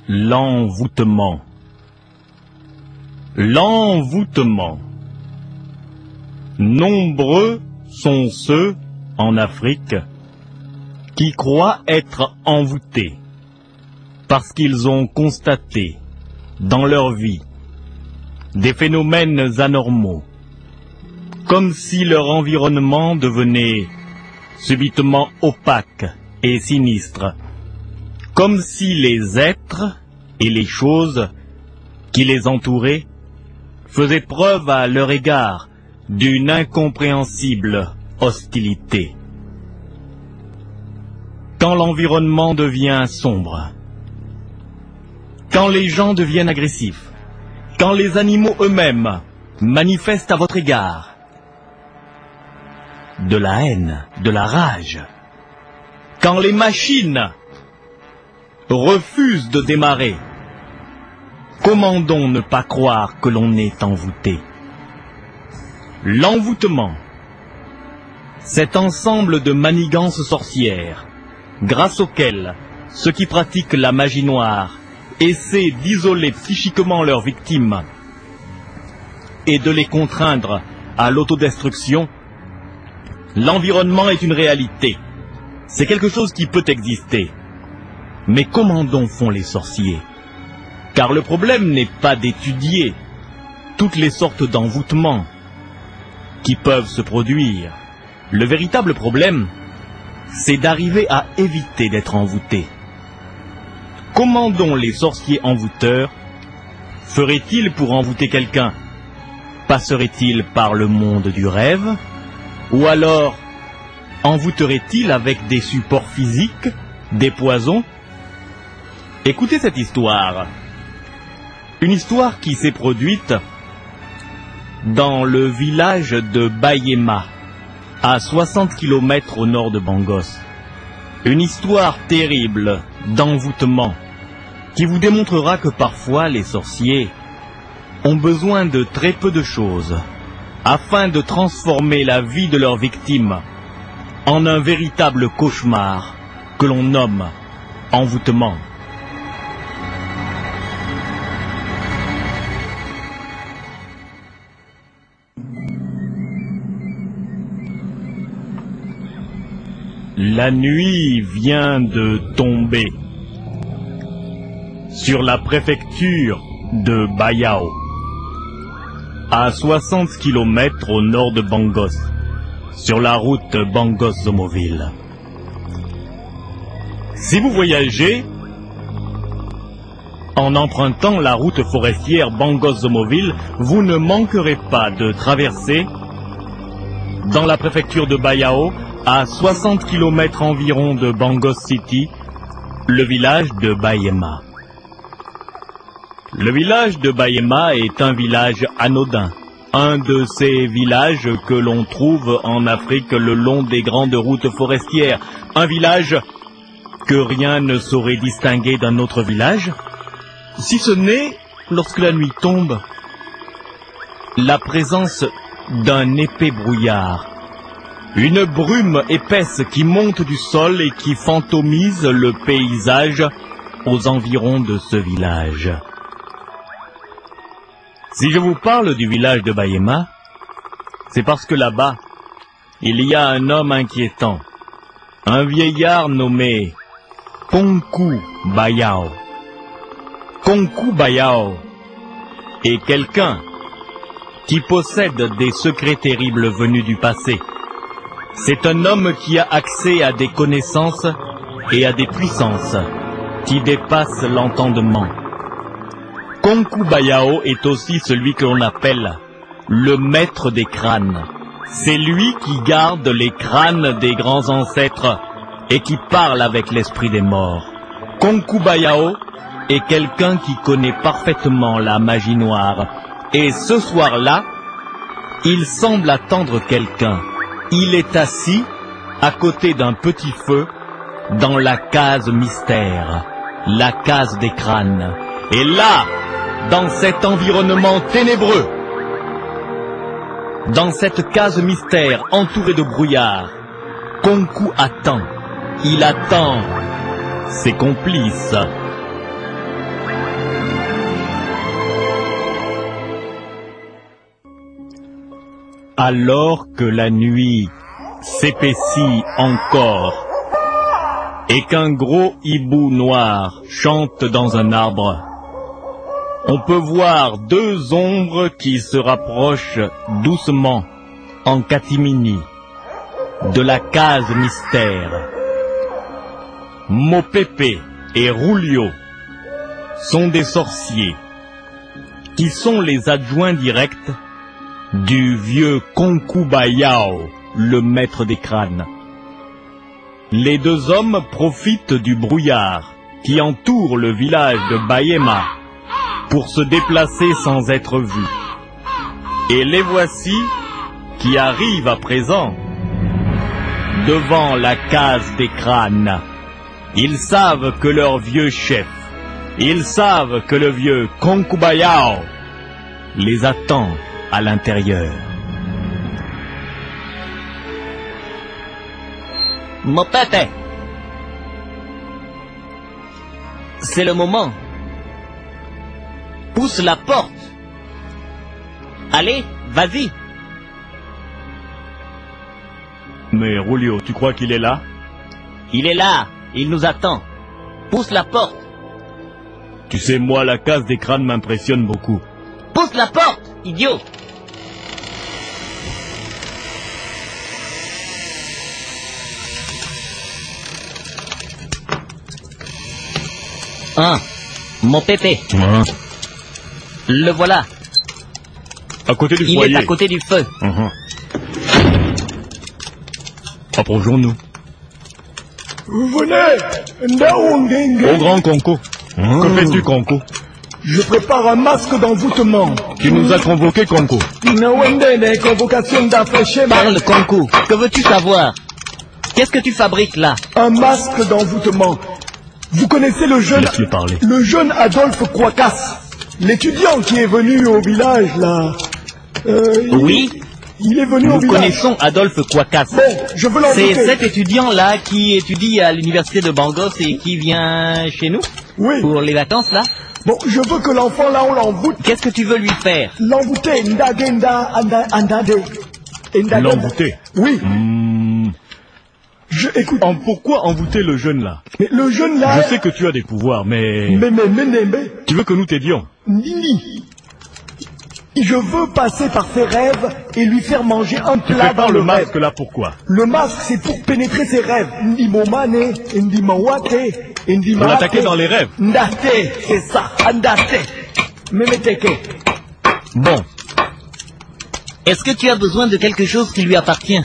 L'envoûtement. L'envoûtement. Nombreux sont ceux, en Afrique, qui croient être envoûtés, parce qu'ils ont constaté, dans leur vie, des phénomènes anormaux, comme si leur environnement devenait subitement opaque et sinistre, comme si les êtres et les choses qui les entouraient faisaient preuve à leur égard d'une incompréhensible hostilité. Quand l'environnement devient sombre, quand les gens deviennent agressifs, quand les animaux eux-mêmes manifestent à votre égard de la haine, de la rage, quand les machines refusent de démarrer, comment donc ne pas croire que l'on est envoûté? L'envoûtement, cet ensemble de manigances sorcières, grâce auxquelles ceux qui pratiquent la magie noire essaient d'isoler psychiquement leurs victimes et de les contraindre à l'autodestruction, l'environnement est une réalité. C'est quelque chose qui peut exister. Mais comment donc font les sorciers? Car le problème n'est pas d'étudier toutes les sortes d'envoûtements qui peuvent se produire. Le véritable problème, c'est d'arriver à éviter d'être envoûté. Comment donc les sorciers envoûteurs feraient-ils pour envoûter quelqu'un? Passeraient-ils par le monde du rêve? Ou alors envoûteraient-ils avec des supports physiques, des poisons? Écoutez cette histoire. Une histoire qui s'est produite dans le village de Bayema, à 60 km au nord de Bangos. Une histoire terrible d'envoûtement qui vous démontrera que parfois les sorciers ont besoin de très peu de choses afin de transformer la vie de leurs victimes en un véritable cauchemar que l'on nomme envoûtement. La nuit vient de tomber sur la préfecture de Bayao, à 60 km au nord de Bangos, sur la route Bangos-Zomoville. Si vous voyagez en empruntant la route forestière Bangos-Zomoville, vous ne manquerez pas de traverser dans la préfecture de Bayao, à 60 km environ de Bangos City, le village de Bayema. Le village de Bayema est un village anodin, un de ces villages que l'on trouve en Afrique le long des grandes routes forestières, un village que rien ne saurait distinguer d'un autre village, si ce n'est, lorsque la nuit tombe, la présence d'un épais brouillard. Une brume épaisse qui monte du sol et qui fantomise le paysage aux environs de ce village. Si je vous parle du village de Bayema, c'est parce que là-bas, il y a un homme inquiétant, un vieillard nommé Konku Bayao. Konku Bayao est quelqu'un qui possède des secrets terribles venus du passé. C'est un homme qui a accès à des connaissances et à des puissances qui dépassent l'entendement. Konku Bayao est aussi celui que l'on appelle le maître des crânes. C'est lui qui garde les crânes des grands ancêtres et qui parle avec l'esprit des morts. Konku Bayao est quelqu'un qui connaît parfaitement la magie noire. Et ce soir-là, il semble attendre quelqu'un. Il est assis à côté d'un petit feu dans la case mystère, la case des crânes. Et là, dans cet environnement ténébreux, dans cette case mystère entourée de brouillard, Konku attend. Il attend ses complices. Alors que la nuit s'épaissit encore et qu'un gros hibou noir chante dans un arbre, on peut voir deux ombres qui se rapprochent doucement en catimini de la case mystère. Mopepe et Rulio sont des sorciers qui sont les adjoints directs du vieux Konkubayao, le maître des crânes. Les deux hommes profitent du brouillard qui entoure le village de Bayema pour se déplacer sans être vus. Et les voici qui arrivent à présent devant la case des crânes. Ils savent que leur vieux chef, ils savent que le vieux Konkubayao les attend à l'intérieur. Mopepe, c'est le moment. Pousse la porte. Allez, vas-y. Mais Rulio, tu crois qu'il est là? Il est là, il nous attend. Pousse la porte. Tu sais, moi, la case des crânes m'impressionne beaucoup. Pousse la porte, idiot. Mopepe. Le voilà. À côté du Il foyer. est à côté du feu. Approchons-nous. Venez, Au grand Konko. Que fais-tu, Konko? je prépare un masque d'envoûtement. Tu nous as convoqué, Konko. Parle, Konku. Que veux-tu savoir? Qu'est-ce que tu fabriques là? Un masque d'envoûtement. Vous connaissez Laisse-le parler. le jeune Adolphe Quacas, l'étudiant qui est venu au village là. Oui, Il est venu au nous village. connaissons Adolphe Quacas. Bon, je veux C'est l'envoûter. cet étudiant-là qui étudie à l'université de Bangos et qui vient chez nous Oui. pour les vacances là. Bon, je veux que l'enfant là, on l'envoûte. Qu'est-ce que tu veux lui faire? L'envoûter. L'envoûter. Oui. Écoute, Pourquoi envoûter le jeune là? mais le jeune là. Je sais que tu as des pouvoirs, mais... Mais. Tu veux que nous t'aidions? Nini. Je veux passer par ses rêves et lui faire manger un Tu plat prépares dans le le masque rêve. là, pourquoi? Le masque, c'est pour pénétrer ses rêves. Ndimomane, ndimawate, ndimate. Pour l'attaquer dans les rêves. Ndate, c'est ça, andate. Memeteke. Bon, Est-ce que tu as besoin de quelque chose qui lui appartient?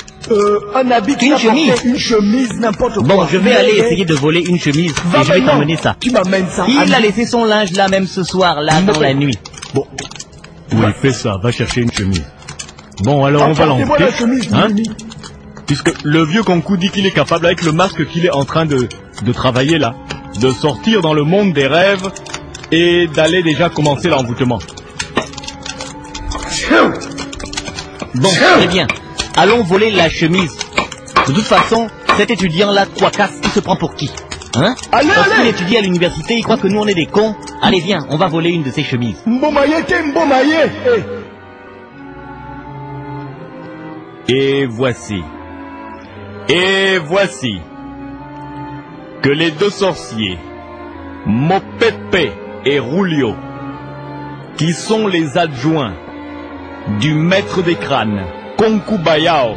Un habit qui Une n'importe- chemise. Une chemise, n'importe quoi. Bon, je vais aller Mais- essayer de voler une chemise Va et je vais maintenant. t'emmener ça. Tu m'amènes ça. Il a laissé son linge là même ce soir là dans la nuit. Bon, oui, fais ça, va chercher une chemise. Bon, alors on va apportez-moi l'envoûter, la chemise, hein? Nini. Puisque le vieux Konku dit qu'il est capable, avec le masque qu'il est en train de travailler là, de sortir dans le monde des rêves et d'aller déjà commencer l'envoûtement. Bon, très bien. Allons voler la chemise. De toute façon, cet étudiant-là, Quacas, il se prend pour qui? Hein? Allez, Parce qu'il allez. étudie à l'université, il croit que nous on est des cons. Allez, viens, on va voler une de ses chemises. Mbomayete, mbomaye. Et voici que les deux sorciers, Mopepe et Rulio, qui sont les adjoints du maître des crânes, Konkubayao,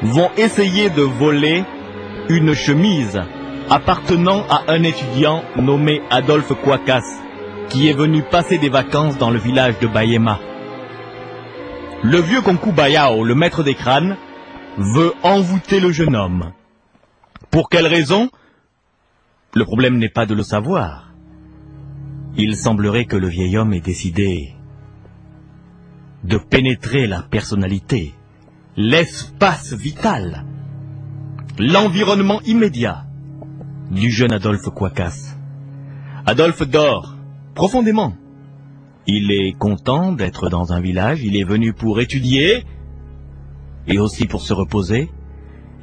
vont essayer de voler une chemise appartenant à un étudiant nommé Adolphe Quacas, qui est venu passer des vacances dans le village de Bayema. Le vieux Konkubayao, le maître des crânes, veut envoûter le jeune homme. Pour quelle raison? Le problème n'est pas de le savoir. Il semblerait que le vieil homme ait décidé de pénétrer la personnalité, l'espace vital, l'environnement immédiat du jeune Adolphe Quacas. Adolphe dort profondément. Il est content d'être dans un village, il est venu pour étudier et aussi pour se reposer.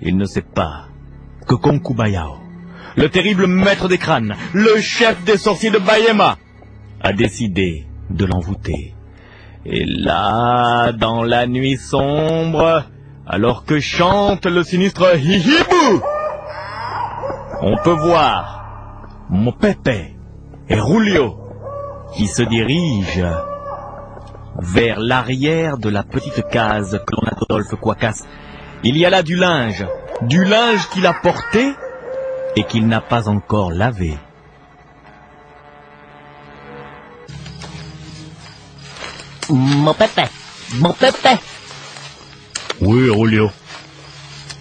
Il ne sait pas que Konkubayao, le terrible maître des crânes, le chef des sorciers de Bayema, a décidé de l'envoûter. Et là, dans la nuit sombre, alors que chante le sinistre Hihibou, on peut voir Mopepe et Julio qui se dirigent vers l'arrière de la petite case que l'on a d'Adolphe Quacas. Il y a là du linge qu'il a porté et qu'il n'a pas encore lavé. Mon pépé. Oui, Julio.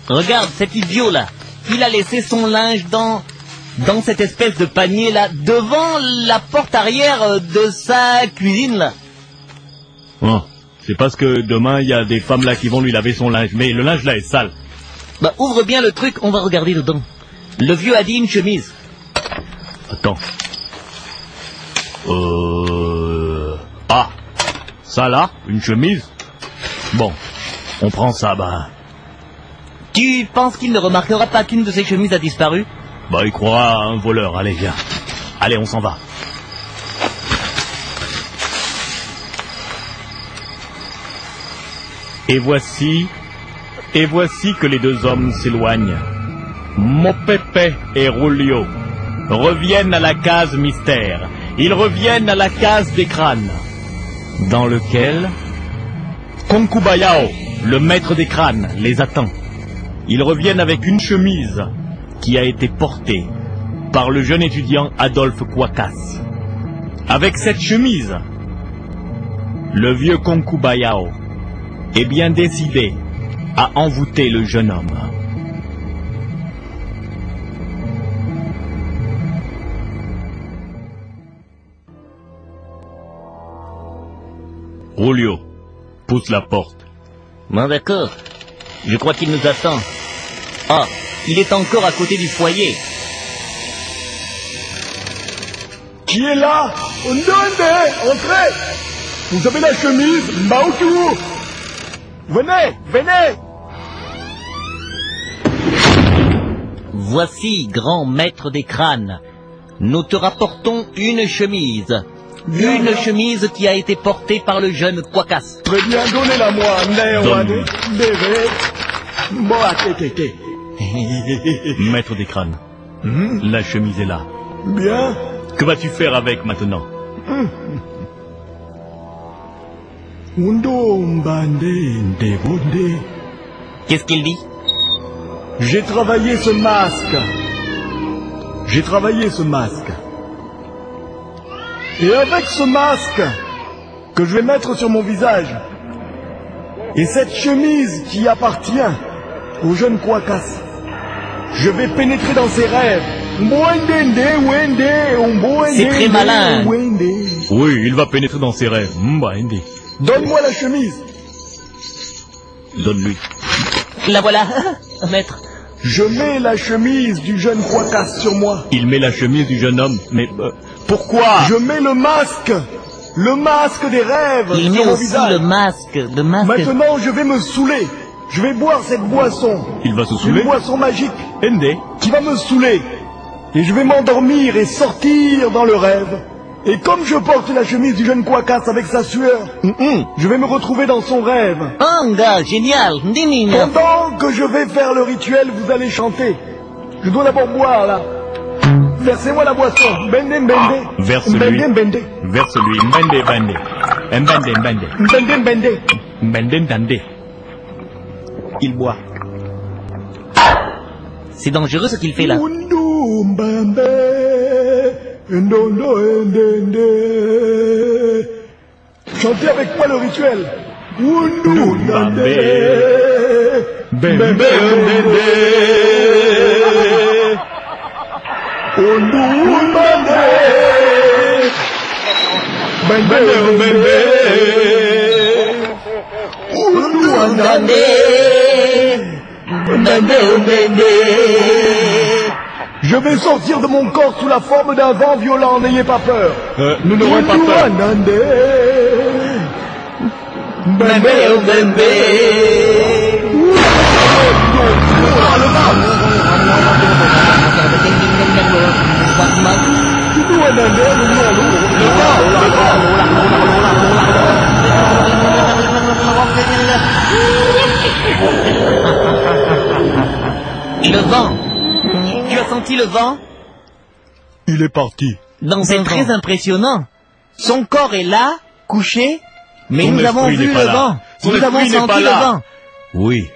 Regarde cet idiot là. Il a laissé son linge dans cette espèce de panier là, devant la porte arrière de sa cuisine là. Oh, c'est parce que demain il y a des femmes là qui vont lui laver son linge, mais le linge là est sale. Bah ouvre bien le truc, on va regarder dedans. Le vieux a dit une chemise. Attends. Ah, ça là, une chemise. Bon, on prend ça, bah. Tu penses qu'il ne remarquera pas qu'une de ses chemises a disparu? Bah, il croira à un voleur. Allez, viens. Allez, on s'en va. Et voici que les deux hommes s'éloignent. Mopepe et Julio reviennent à la case mystère. Ils reviennent à la case des crânes, dans lequel Concubayao, le maître des crânes, les attend. Ils reviennent avec une chemise qui a été portée par le jeune étudiant Adolphe Quacas. Avec cette chemise, le vieux Concubayao est bien décidé à envoûter le jeune homme. Julio, pousse la porte. Bon d'accord, je crois qu'il nous attend. Ah, il est encore à côté du foyer. Qui est là? Entrez! Vous avez la chemise, Maotou! Venez! Voici, grand maître des crânes. Nous te rapportons une chemise. Une chemise qui a été portée par le jeune Quacas. Très bien, donnez-la-moi, Maître des crânes, la chemise est là. Bien. Que vas-tu faire avec maintenant? Qu'est-ce qu'il dit? J'ai travaillé ce masque. Et avec ce masque que je vais mettre sur mon visage, et cette chemise qui appartient au jeune Quacas, je vais pénétrer dans ses rêves. C'est très malin. Oui, il va pénétrer dans ses rêves. Donne-moi la chemise. Donne-lui. La voilà, maître. Je mets la chemise du jeune Quacas sur moi. Il met la chemise du jeune homme, mais pourquoi? Je mets le masque des rêves Il sur met mon aussi visage. le masque. Maintenant, je vais me saouler. Je vais boire cette boisson. Il va se saouler? Une boisson magique Ende. qui va me saouler. Et je vais m'endormir et sortir dans le rêve. Et comme je porte la chemise du jeune Quacas avec sa sueur, je vais me retrouver dans son rêve. Anga, génial. Pendant que je vais faire le rituel, vous allez chanter. Je dois d'abord boire, là. Versez-moi la boisson. Bende. Verse-lui. Bende. Verse-lui. Bende. Il boit. C'est dangereux ce qu'il fait là. Chantez avec moi le rituel. Je vais sortir de mon corps sous la forme d'un vent violent, n'ayez pas peur. Nous n'aurons pas peur. Le vent. Tu as senti le vent? Il est parti. C'est très impressionnant. Son corps est là, couché, mais Son nous avons esprit vu n'est le pas là. vent. Son Nous avons esprit n'est senti pas le là. vent. Oui,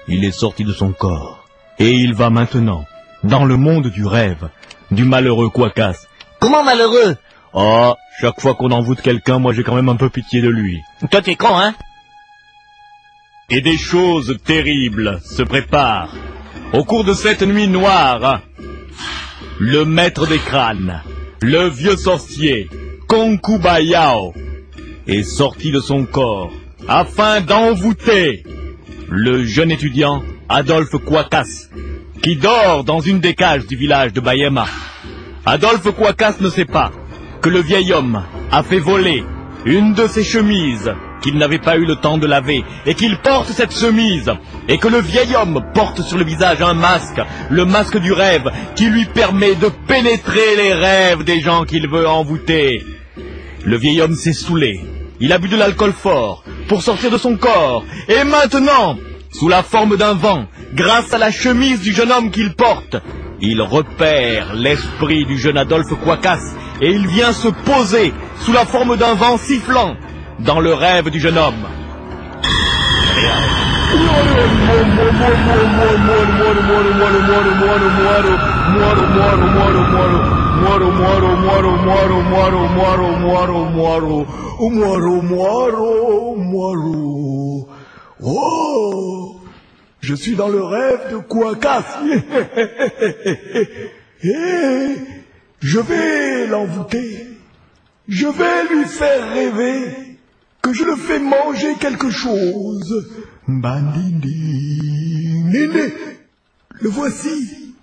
il est sorti de son corps. Et il va maintenant dans le monde du rêve, du malheureux Quacas. Comment malheureux? Oh, chaque fois qu'on envoûte quelqu'un, moi j'ai quand même un peu pitié de lui. Toi t'es con, hein? Et des choses terribles se préparent. Au cours de cette nuit noire, le maître des crânes, le vieux sorcier, Konkubayao, est sorti de son corps afin d'envoûter le jeune étudiant Adolphe Quacas, qui dort dans une des cages du village de Bayema. Adolphe Quacas ne sait pas que le vieil homme a fait voler une de ses chemises qu'il n'avait pas eu le temps de laver, et qu'il porte cette chemise, et que le vieil homme porte sur le visage un masque, le masque du rêve, qui lui permet de pénétrer les rêves des gens qu'il veut envoûter. Le vieil homme s'est saoulé, il a bu de l'alcool fort pour sortir de son corps, et maintenant, sous la forme d'un vent, grâce à la chemise du jeune homme qu'il porte, il repère l'esprit du jeune Adolphe Quacas, et il vient se poser sous la forme d'un vent sifflant dans le rêve du jeune homme. Oh, je suis dans le rêve de Quacas. Je vais l'envoûter. Je vais lui faire rêver que je le fais manger quelque chose. Bandindi, Néné, le voici.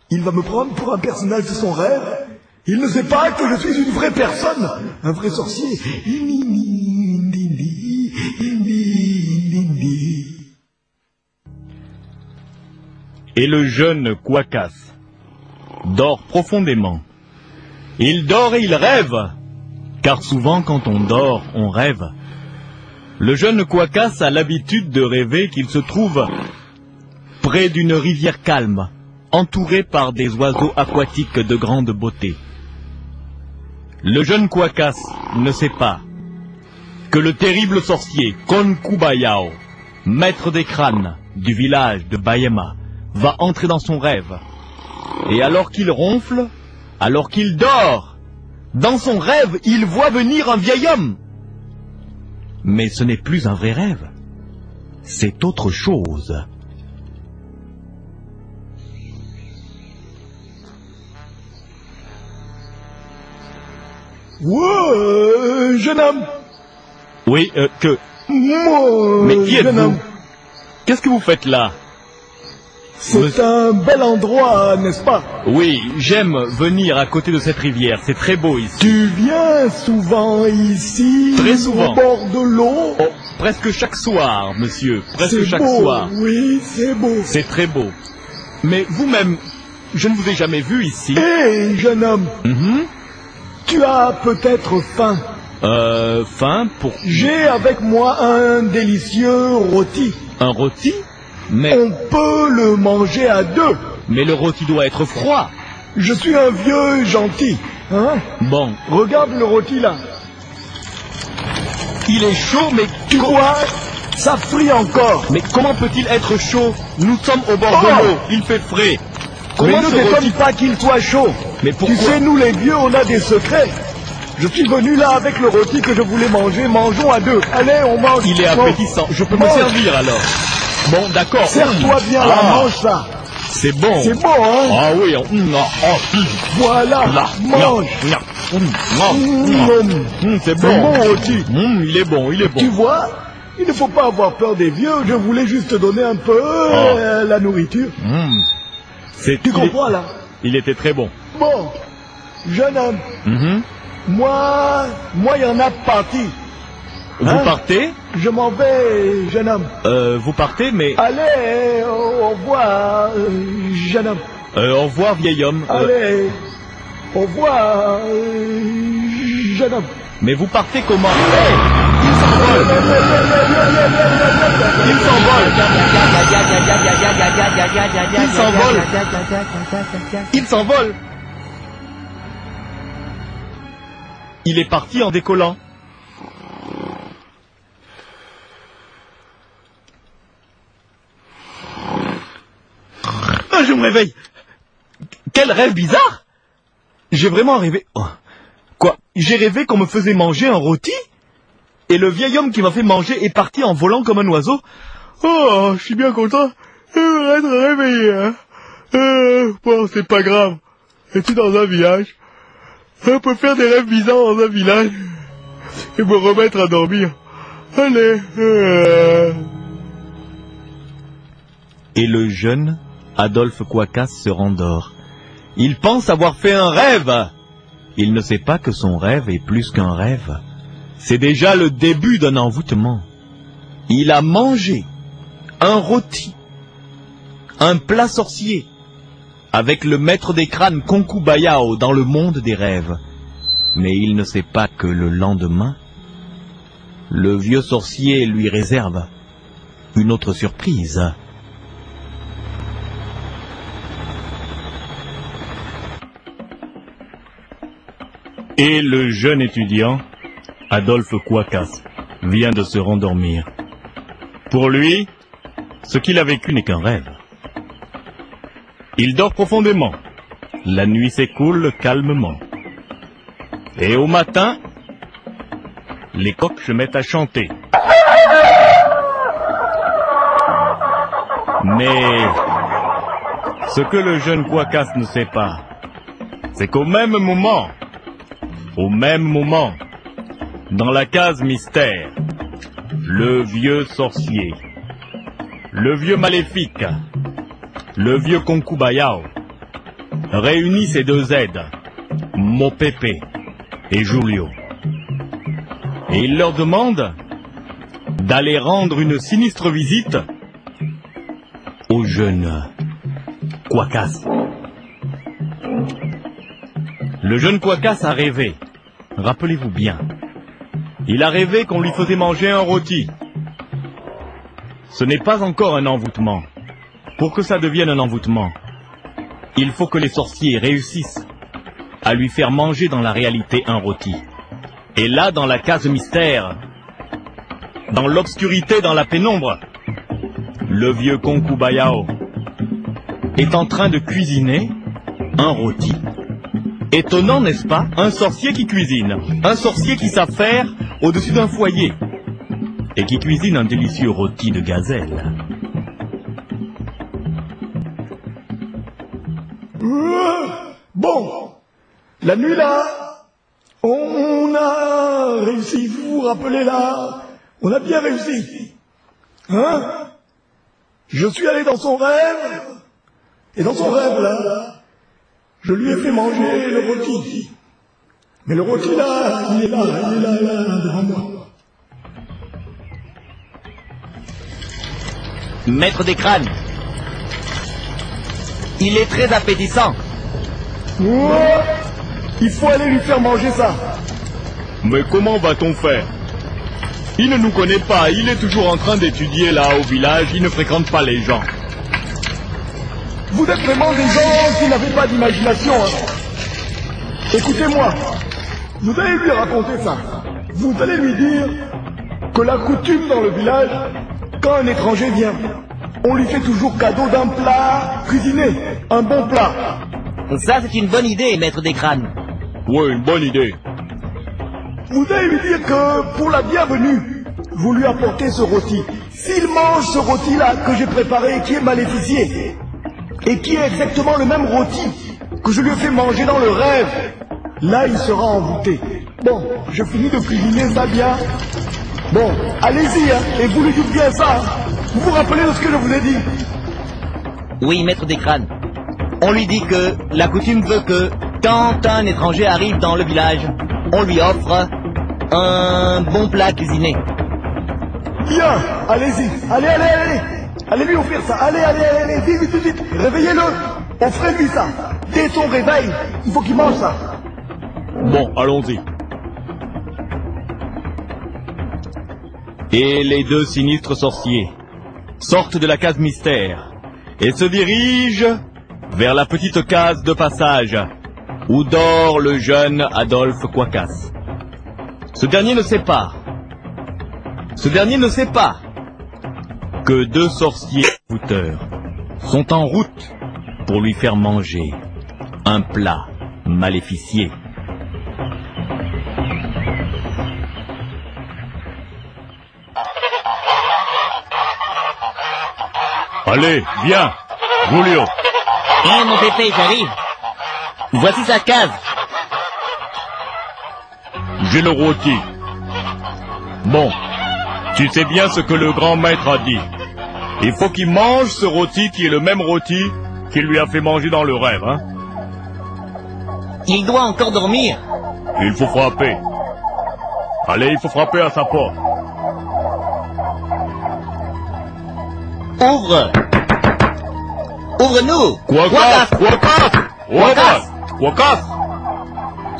Il va me prendre pour un personnage de son rêve. Il ne sait pas que je suis une vraie personne, un vrai sorcier. Et le jeune Quacas dort profondément. Il dort et il rêve, car souvent quand on dort, on rêve. Le jeune Quacas a l'habitude de rêver qu'il se trouve près d'une rivière calme, entouré par des oiseaux aquatiques de grande beauté. Le jeune Quacas ne sait pas que le terrible sorcier Konkubayao, maître des crânes du village de Bayema, va entrer dans son rêve. Et alors qu'il ronfle, alors qu'il dort, dans son rêve, il voit venir un vieil homme. Mais ce n'est plus un vrai rêve, c'est autre chose. Ouais, jeune homme. Oui, que... Moi, Mais qui jeune êtes-vous? homme. Qu'est-ce que vous faites là? C'est un bel endroit, n'est-ce pas? Oui, j'aime venir à côté de cette rivière, c'est très beau ici. Tu viens souvent ici, Très souvent. au bord de l'eau? Oh, presque chaque soir, monsieur, presque C'est chaque beau, soir. oui, c'est beau. C'est très beau. Mais vous-même, je ne vous ai jamais vu ici. Hé, jeune homme, Mhm. tu as peut-être faim. Faim pour J'ai avec moi un délicieux rôti. un rôti? Mais On peut le manger à deux. le rôti doit être froid. Je suis un vieux gentil, hein? Bon, Regarde le rôti là. il est chaud, mais Tu vois, ça frit encore. Mais comment peut-il être chaud? Nous sommes au bord Oh! de l'eau, il fait frais. Mais Comment ne ce t'étonne rôti... pas qu'il soit chaud. Mais pourquoi? Tu sais, nous les vieux, on a des secrets. Je suis venu là avec le rôti que je voulais manger. Mangeons à deux. Allez, on mange. Il est Mange. appétissant. Je peux me Mange. servir alors. Bon, d'accord. Serre-toi bien là, Ah, mange ça. c'est bon. C'est bon, hein? Ah oui, Voilà, mange. C'est C'est bon rôti. Il est bon, il est Tu bon. vois, il ne faut pas avoir peur des vieux. Je voulais juste te donner un peu la nourriture. C'est Tu comprends là? Il était très bon. Bon, jeune homme, Mhm. moi, il y en a parti. Vous Hein? partez? Je m'en vais, jeune homme. Vous partez, mais Allez, au revoir, jeune homme. au revoir, vieil homme. Allez, au revoir, jeune homme. Mais vous partez comment? Il s'en s'envole. Il s'envole. Il s'envole. Il s'envole. Il est parti en décollant. Ah, je me réveille. Quel rêve bizarre. J'ai vraiment rêvé... Oh. Quoi? J'ai rêvé qu'on me faisait manger un rôti? Et le vieil homme qui m'a fait manger est parti en volant comme un oiseau? Oh, je suis bien content. Je vais être réveillé, hein. Bon, c'est pas grave. Es-tu dans un village? On peut faire des rêves bizarres dans un village. Et me remettre à dormir. Allez. Et le jeune Adolphe Quacas se rendort. Il pense avoir fait un rêve. Il ne sait pas que son rêve est plus qu'un rêve. C'est déjà le début d'un envoûtement. Il a mangé un rôti, un plat sorcier, avec le maître des crânes Concubayao dans le monde des rêves. Mais il ne sait pas que le lendemain, le vieux sorcier lui réserve une autre surprise. Et le jeune étudiant, Adolphe Quacas, vient de se rendormir. Pour lui, ce qu'il a vécu n'est qu'un rêve. Il dort profondément. La nuit s'écoule calmement. Et au matin, les coqs se mettent à chanter. Mais ce que le jeune Quacas ne sait pas, c'est qu'au même moment, dans la case mystère, le vieux sorcier, le vieux maléfique, le vieux Concubayao, réunit ses deux aides, Mopepe et Julio. Et il leur demande d'aller rendre une sinistre visite au jeune Quacas. Le jeune Quacas a rêvé, rappelez-vous bien. Il a rêvé qu'on lui faisait manger un rôti. Ce n'est pas encore un envoûtement. Pour que ça devienne un envoûtement, il faut que les sorciers réussissent à lui faire manger dans la réalité un rôti. Et là, dans la case mystère, dans l'obscurité, dans la pénombre, le vieux Concubayao est en train de cuisiner un rôti. Étonnant, n'est-ce pas? Un sorcier qui cuisine. Un sorcier qui s'affaire au-dessus d'un foyer. Et qui cuisine un délicieux rôti de gazelle. Bon, la nuit là, on a réussi, vous vous rappelez là, on a bien réussi. Hein? Je suis allé dans son rêve, et dans son rêve là, je lui ai fait manger le rôti. Mais le rôti là, il est là, devant moi. Maître des crânes, il est très appétissant. Ouais, il faut aller lui faire manger ça. Mais comment va-t-on faire? Il ne nous connaît pas, il est toujours en train d'étudier là au village, il ne fréquente pas les gens. Vous êtes vraiment des gens qui n'avaient pas d'imagination, hein. Écoutez-moi, vous allez lui raconter ça. Vous allez lui dire que la coutume dans le village, quand un étranger vient, on lui fait toujours cadeau d'un plat cuisiné, un bon plat. Ça, c'est une bonne idée, maître des crânes. Oui, une bonne idée. Vous allez lui dire que pour la bienvenue, vous lui apportez ce rôti. S'il mange ce rôti-là que j'ai préparé, qui est maléficié, et qui est exactement le même rôti que je lui ai fait manger dans le rêve, là il sera envoûté. Bon, je finis de cuisiner ça bien. Bon, allez-y, hein, et vous lui dites bien ça. Hein. Vous vous rappelez de ce que je vous ai dit? Oui, maître des crânes. On lui dit que la coutume veut que quand un étranger arrive dans le village, on lui offre un bon plat cuisiné. Bien, allez-y, allez. Allez lui offrir ça, allez, vite, réveillez-le, offrez-lui ça. Dès son réveil, il faut qu'il mange ça. Bon, allons-y. Et les deux sinistres sorciers sortent de la case mystère et se dirigent vers la petite case de passage où dort le jeune Adolphe Quacas. Ce dernier ne sait pas que deux sorciers fouteurs sont en route pour lui faire manger un plat maléficié. Allez, viens, Julio. Hé, mon pépé, j'arrive. Voici sa case. J'ai le rôti. Bon, tu sais bien ce que le grand maître a dit. Il faut qu'il mange ce rôti qui est le même rôti qu'il lui a fait manger dans le rêve, hein. Il doit encore dormir. Il faut frapper. Allez, il faut frapper à sa porte. Ouvre. Ouvre-nous. Quacas.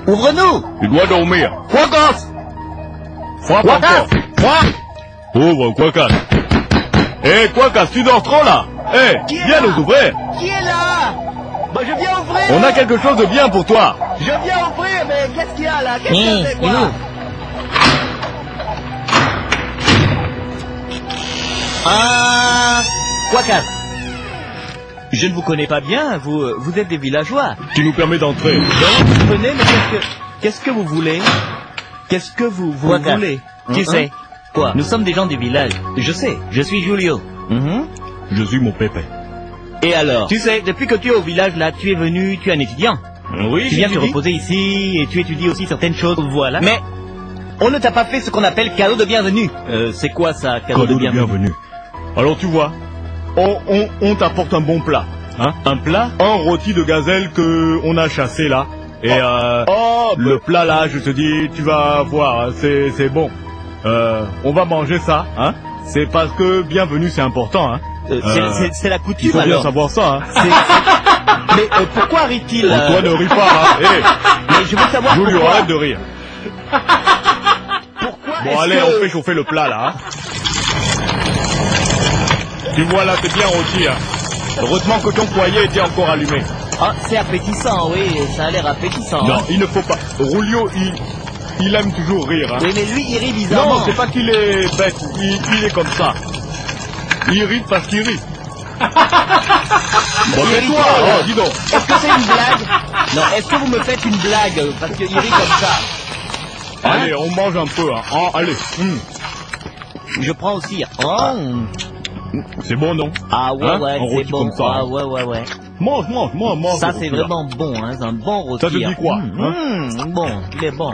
Ouvre-nous. Il doit dormir. Quacas. Frappe Quacas. encore. Frappe. Ouvre, Quacas. Hé, Quacas, tu dors trop là. Hé, viens nous ouvrir. Qui est là? Bah je viens ouvrir. On a quelque chose de bien pour toi. Je viens ouvrir, mais qu'est-ce qu'il y a là? Qu'est-ce que c'est Il quoi? ouvre. Ah, Quacas. Je ne vous connais pas bien, vous êtes des villageois. Tu nous permets d'entrer. Vous venez, mais qu'est-ce que vous voulez? Qu'est-ce que vous Quacas, voulez? Tu sais, Quoi? nous sommes des gens du village. Je sais, je suis Julio. Je suis mon pépé. Et alors? Tu sais, depuis que tu es au village là, tu es venu, tu es un étudiant. Oui, Tu viens te reposer ici et tu étudies aussi certaines choses. Voilà. Mais on ne t'a pas fait ce qu'on appelle cadeau de bienvenue. C'est quoi ça, cadeau de bienvenue? Alors tu vois, on t'apporte un bon plat. Hein? Un plat? Un rôti de gazelle que on a chassé là. Et le plat là, je te dis, tu vas voir, c'est bon. On va manger ça, hein? C'est parce que bienvenue c'est important, hein? C'est la Il coutume faut bien alors. savoir ça, hein? Mais pourquoi rit-il Toi ne ris pas, hein? Hé, Mais je veux savoir Julio, pourquoi. arrête de rire. Pourquoi Bon, est-ce allez, que- on fait chauffer le plat là, hein? Tu vois là, c'est bien rôti, hein? Heureusement que ton foyer était encore allumé. Ah, c'est appétissant, oui, ça a l'air appétissant. Non, hein. il ne faut pas. Julio, il aime toujours rire, hein? Oui, mais lui, il rit bizarrement. Non, c'est pas qu'il est bête, il est comme ça. Il rit parce qu'il rit. Bon, Il mais rit toi, trop, là. dis donc. Est-ce que c'est une blague? Non, est-ce que vous me faites une blague? Parce qu'il rit comme ça. Hein? Allez, on mange un peu, hein. Ah, allez. Je prends aussi. Oh. C'est bon, non? Ah ouais, Hein? ouais, Un c'est rôti bon. comme ça, Ah hein. ouais. Mange. Ça, le c'est rôti, là. vraiment bon, hein. C'est un bon rôti. Ça te dit quoi, Bon, il est bon.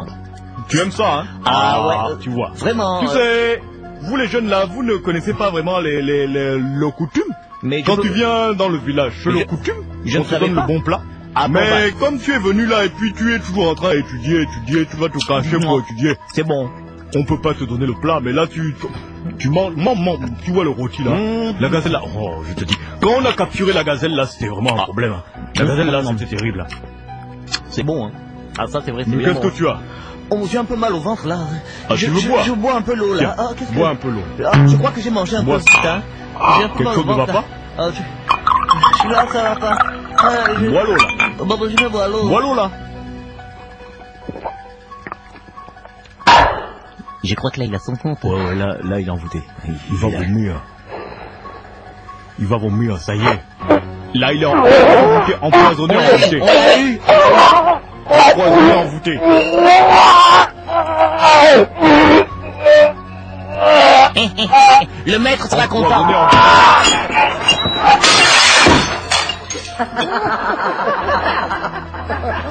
Tu aimes ça, hein? Ah, ouais. Tu vois. Vraiment. Tu sais, vous les jeunes là, vous ne connaissez pas vraiment les coutumes. Mais Quand tu viens dans le village, chez Mais le coutume, je on ne te savais donne pas. le bon plat. Ah, bon, Mais comme tu es venu là et puis tu es toujours en train d'étudier, tu vas te cacher pour Non. étudier. c'est bon. On peut pas te donner le plat, mais là tu manges, tu vois le rôti là, la gazelle là. Oh, je te dis, quand on a capturé la gazelle là, c'était vraiment un problème. Hein. La gazelle là, c'était terrible. Là. C'est bon, hein. Ah, ça, c'est vrai, c'est Mais bien qu'est-ce bon. que tu as? Oh, j'ai un peu mal au ventre, là. Ah, tu veux boire? Je bois un peu l'eau, là. Tiens, Ah, qu'est-ce que... bois un peu l'eau. Ah, je crois que j'ai mangé un Bois peu vite, hein. J'ai un peu quelque mal au chose ne va ventre, là. pas? Ah, je suis là, ça va pas. Ah, Bois l'eau là. Bah, je vais boire l'eau. Bois l'eau là. Je crois que là, il a son compte. Ouais, là il est envoûté. Il va vomir. Il va vomir, ça y est. Là il est envoûté, empoisonné, envoûté. On l'a eu. Empoisonné, envoûté. Le maître sera Empoisonné, content. envoûté.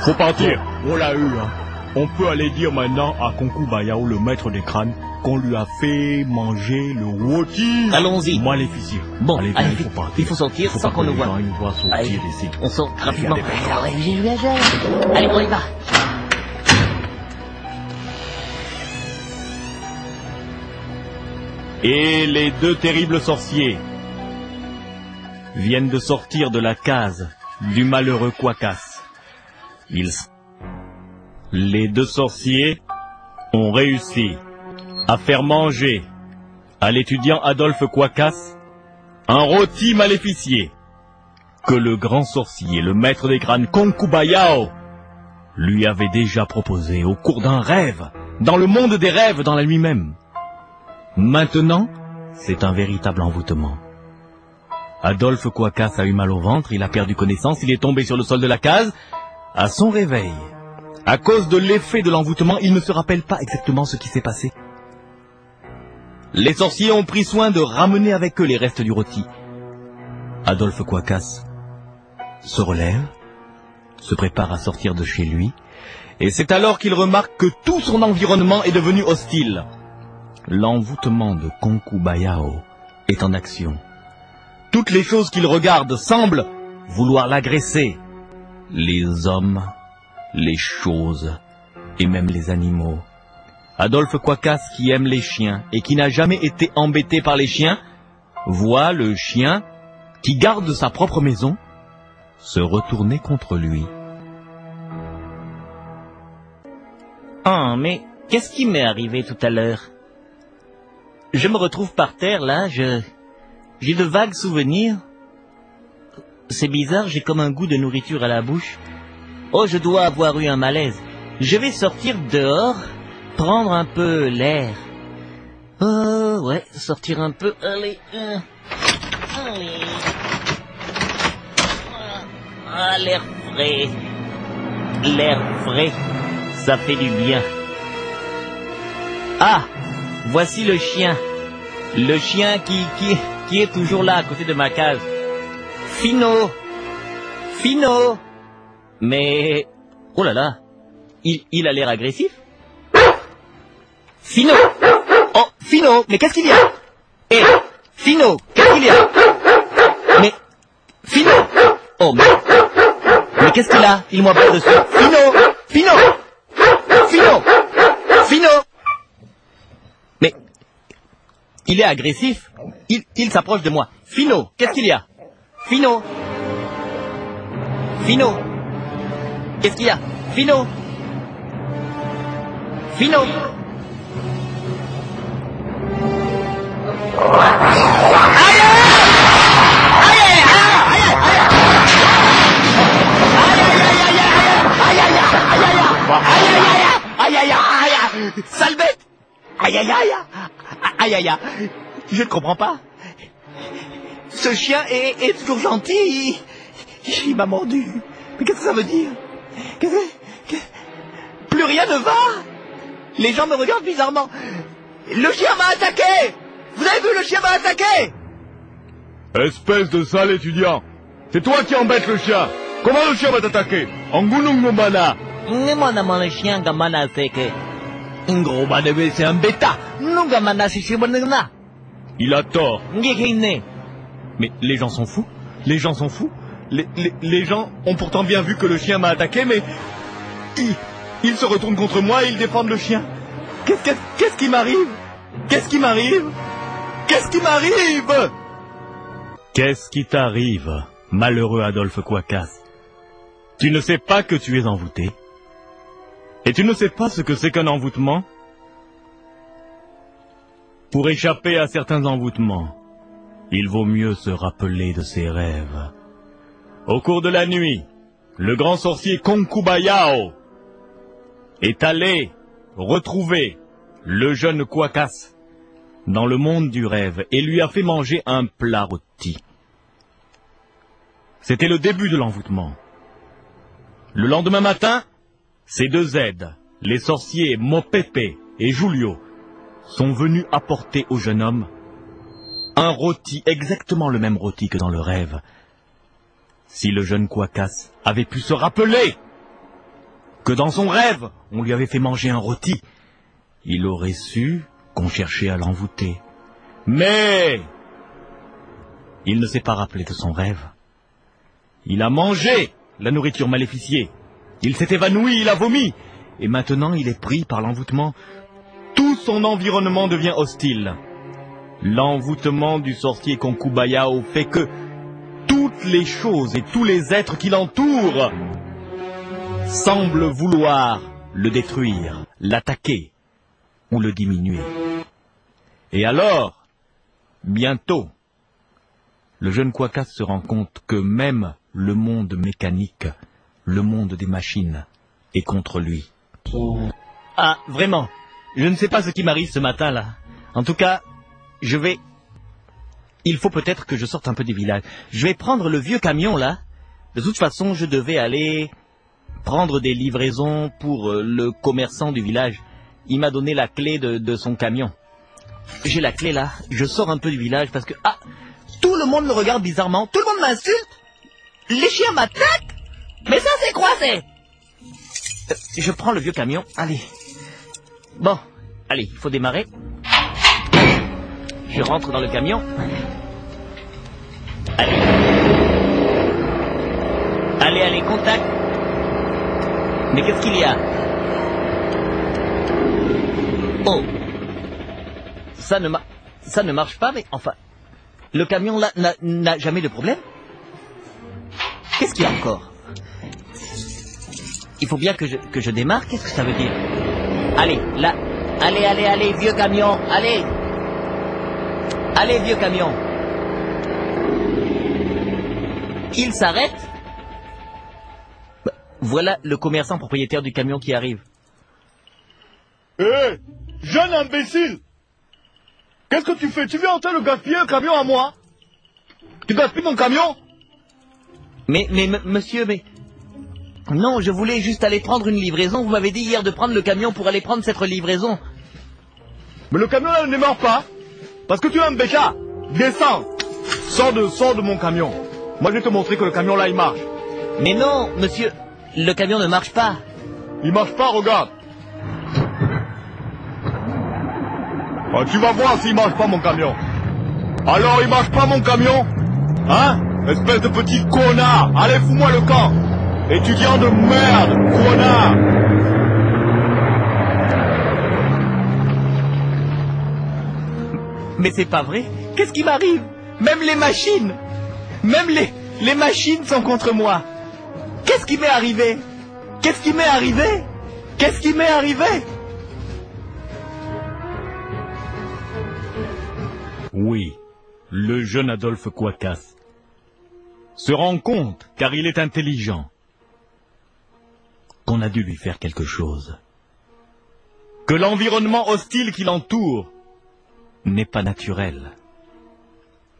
Faut partir. On l'a eu, hein. On peut aller dire maintenant à Konku Bayao, le maître des crânes, qu'on lui a fait manger le rôti. Allons-y. Maléficieux. Bon, allez, allez, il faut partir. il faut sortir Faut sans pas qu'on que nous les voie. gens, ils nous voient sortir Allez, d'ici. on sort rapidement. Regardez. Allez, on y va. Et les deux terribles sorciers viennent de sortir de la case du malheureux Quacas. Les deux sorciers ont réussi à faire manger à l'étudiant Adolphe Quacas un rôti maléficié que le grand sorcier, le maître des crânes Concubayao, lui avait déjà proposé au cours d'un rêve, dans le monde des rêves, dans la nuit même. Maintenant, c'est un véritable envoûtement. Adolphe Quacas a eu mal au ventre, il a perdu connaissance, il est tombé sur le sol de la case. À son réveil, à cause de l'effet de l'envoûtement, il ne se rappelle pas exactement ce qui s'est passé. Les sorciers ont pris soin de ramener avec eux les restes du rôti. Adolphe Quacas se relève, se prépare à sortir de chez lui, et c'est alors qu'il remarque que tout son environnement est devenu hostile. L'envoûtement de Concubayao est en action. Toutes les choses qu'il regarde semblent vouloir l'agresser. Les hommes, les choses, et même les animaux. Adolphe Quacas, qui aime les chiens et qui n'a jamais été embêté par les chiens, voit le chien, qui garde sa propre maison, se retourner contre lui. Oh, mais qu'est-ce qui m'est arrivé tout à l'heure? Je me retrouve par terre, là, j'ai de vagues souvenirs. C'est bizarre, j'ai comme un goût de nourriture à la bouche. Oh, je dois avoir eu un malaise. Je vais sortir dehors, prendre un peu l'air. Oh, ouais, sortir un peu, allez. Allez. Ah, l'air frais. L'air frais, ça fait du bien. Ah, voici le chien. Le chien qui est toujours là, à côté de ma case. Fino. Fino. Mais, oh là là, il a l'air agressif. Fino. Oh, Fino, mais qu'est-ce qu'il y a? Eh, Fino, qu'est-ce qu'il y a? Mais, Fino. Oh, mais qu'est-ce qu'il a? Il m'appelle dessus. Fino, Fino, Fino, Fino. Mais, il est agressif. Il s'approche de moi. Fino, qu'est-ce qu'il y a? Fino. Fino. Qu'est-ce qu'il y a? Fino. Fino. Sale bête! Aïe aïe aïe! Aïe aïe aïe! Je ne comprends pas. Ce chien est toujours gentil. Il m'a mordu. Mais qu'est-ce que ça veut dire? Plus rien ne va. Les gens me regardent bizarrement. Le chien m'a attaqué. Vous avez vu, le chien m'a attaqué. Espèce de sale étudiant. C'est toi qui embêtes le chien. Comment le chien va t'attaquer? Angunungumbana. Mon le chien gamana c'est que gros bébé c'est un bêta. Non gamana c'est chez bonna. Il a tort. Ngekine. Mais les gens sont fous. Les gens sont fous. Les gens ont pourtant bien vu que le chien m'a attaqué, mais ils se retournent contre moi et ils défendent le chien. Qu'est-ce qui m'arrive? Qu'est-ce qui m'arrive? Qu'est-ce qui m'arrive? Qu'est-ce qui t'arrive, malheureux Adolphe Quacas? Tu ne sais pas que tu es envoûté? Et tu ne sais pas ce que c'est qu'un envoûtement? Pour échapper à certains envoûtements, il vaut mieux se rappeler de ses rêves. Au cours de la nuit, le grand sorcier Concubayao est allé retrouver le jeune Quacas dans le monde du rêve et lui a fait manger un plat rôti. C'était le début de l'envoûtement. Le lendemain matin, ces deux aides, les sorciers Mopepe et Julio, sont venus apporter au jeune homme un rôti, exactement le même rôti que dans le rêve. Si le jeune Quacas avait pu se rappeler que dans son rêve, on lui avait fait manger un rôti, il aurait su qu'on cherchait à l'envoûter. Mais il ne s'est pas rappelé de son rêve. Il a mangé la nourriture maléficiée. Il s'est évanoui, il a vomi. Et maintenant, il est pris par l'envoûtement. Tout son environnement devient hostile. L'envoûtement du sorcier Concubayao fait que toutes les choses et tous les êtres qui l'entourent semblent vouloir le détruire, l'attaquer ou le diminuer. Et alors, Bientôt, le jeune Quacas se rend compte que même le monde mécanique, le monde des machines, est contre lui. Ah, vraiment, je ne sais pas ce qui m'arrive ce matin-là. En tout cas, il faut peut-être que je sorte un peu du village. Je vais prendre le vieux camion, là. De toute façon, je devais aller prendre des livraisons pour le commerçant du village. Il m'a donné la clé de son camion. J'ai la clé, là. Je sors un peu du village parce que... Ah, tout le monde me regarde bizarrement. Tout le monde m'insulte. Les chiens m'attaquent. Mais ça, c'est quoi, c'est... Je prends le vieux camion. Allez. Bon, allez, il faut démarrer. Je rentre dans le camion. Allez. Allez, contact. Mais qu'est-ce qu'il y a? Oh. Ça ne marche pas, mais enfin... Le camion, là, n'a jamais de problème? Qu'est-ce qu'il y a encore? Il faut bien que je démarre. Qu'est-ce que ça veut dire? Allez, là. Allez, vieux camion. Allez. Allez, vieux camion. Il s'arrête. Voilà le commerçant propriétaire du camion qui arrive. Hé, jeune imbécile! Qu'est-ce que tu fais? Tu viens en train de gaspiller un camion à moi? Tu gaspilles mon camion? Mais, monsieur, mais... Non, je voulais juste aller prendre une livraison. Vous m'avez dit hier de prendre le camion pour aller prendre cette livraison. Mais le camion là ne démarre pas. Parce que tu es un béchat. Descends. Sors de mon camion. Moi je vais te montrer que le camion là il marche. Mais non, monsieur, le camion ne marche pas. Il marche pas, regarde. Oh, tu vas voir s'il marche pas mon camion. Alors il marche pas mon camion? Hein? Espèce de petit connard. Allez, fous-moi le camp. Étudiant de merde, connard. Mais c'est pas vrai. Qu'est-ce qui m'arrive? Même les machines. Même les machines sont contre moi. Qu'est-ce qui m'est arrivé? Qu'est-ce qui m'est arrivé? Qu'est-ce qui m'est arrivé? Oui, le jeune Adolphe Quacas se rend compte, car il est intelligent, qu'on a dû lui faire quelque chose. Que l'environnement hostile qui l'entoure n'est pas naturel.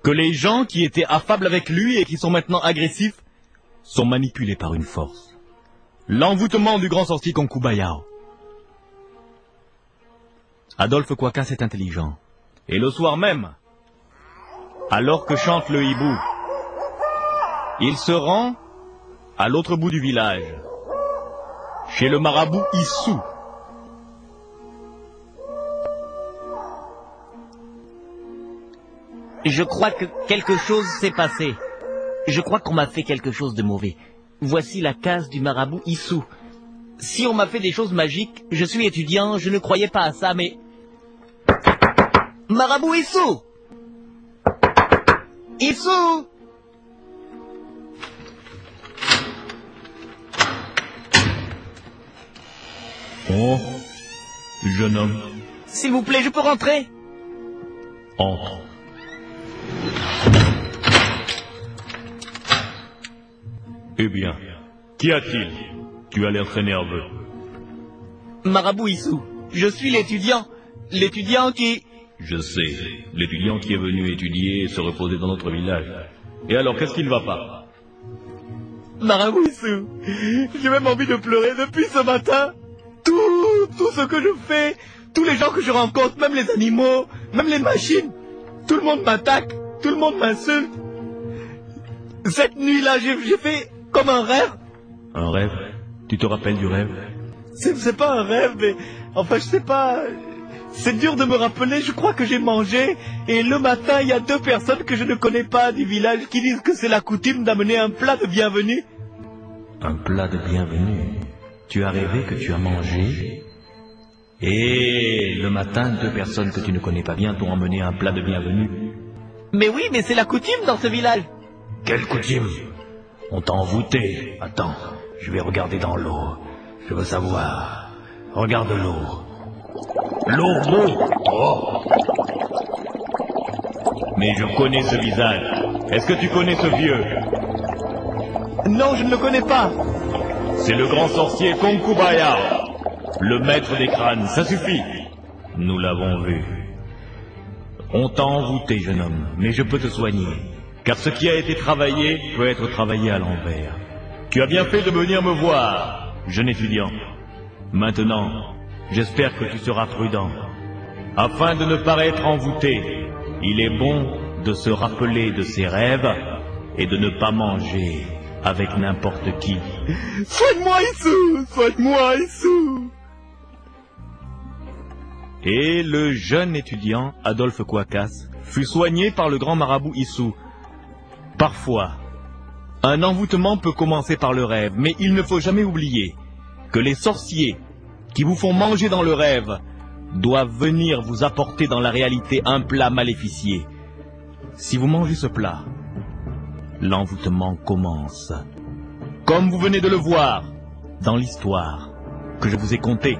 Que les gens qui étaient affables avec lui et qui sont maintenant agressifs sont manipulés par une force. L'envoûtement du grand sorcier Concubayao. Adolphe Quacas est intelligent. Et le soir même, alors que chante le hibou, il se rend à l'autre bout du village, chez le marabout Issou. Je crois que quelque chose s'est passé. Je crois qu'on m'a fait quelque chose de mauvais. Voici la case du marabout Issou. Si on m'a fait des choses magiques, je suis étudiant, je ne croyais pas à ça, mais... Marabout Issou! Issou! Oh, jeune homme. S'il vous plaît, je peux rentrer? Entre. Eh bien, qu'y a-t-il? Tu as l'air très nerveux. Marabout Issou, je suis l'étudiant qui... Je sais, l'étudiant qui est venu étudier et se reposer dans notre village. Et alors, qu'est-ce qui ne va pas? Marabout Issou, j'ai même envie de pleurer depuis ce matin. Tout ce que je fais, tous les gens que je rencontre, même les animaux, même les machines, tout le monde m'attaque, tout le monde m'insulte. Cette nuit-là, j'ai fait comme un rêve. Un rêve? Tu te rappelles du rêve? C'est pas un rêve, mais... Enfin, je sais pas... C'est dur de me rappeler, je crois que j'ai mangé, et le matin, il y a 2 personnes que je ne connais pas du village qui disent que c'est la coutume d'amener un plat de bienvenue. Un plat de bienvenue? Tu as rêvé que tu as mangé? Et le matin, 2 personnes que tu ne connais pas bien t'ont emmené un plat de bienvenue? Mais oui, mais c'est la coutume dans ce village. Quelle coutume? On t'a envoûté. Attends, je vais regarder dans l'eau. Je veux savoir. Regarde l'eau. L'eau, oh. Mais je connais ce visage. Est-ce que tu connais ce vieux? Non, je ne le connais pas. C'est le grand sorcier Konkubaya, le maître des crânes, ça suffit. Nous l'avons vu. On t'a envoûté, jeune homme, mais je peux te soigner. Car ce qui a été travaillé peut être travaillé à l'envers. Tu as bien fait de venir me voir, jeune étudiant. Maintenant, j'espère que tu seras prudent. Afin de ne pas être envoûté, il est bon de se rappeler de ses rêves et de ne pas manger avec n'importe qui. Soigne-moi, Issou! Soigne-moi, Issou! Et le jeune étudiant, Adolphe Kouakas, fut soigné par le grand marabout Issou. Parfois, un envoûtement peut commencer par le rêve, mais il ne faut jamais oublier que les sorciers qui vous font manger dans le rêve doivent venir vous apporter dans la réalité un plat maléficié. Si vous mangez ce plat, l'envoûtement commence. Comme vous venez de le voir dans l'histoire que je vous ai contée.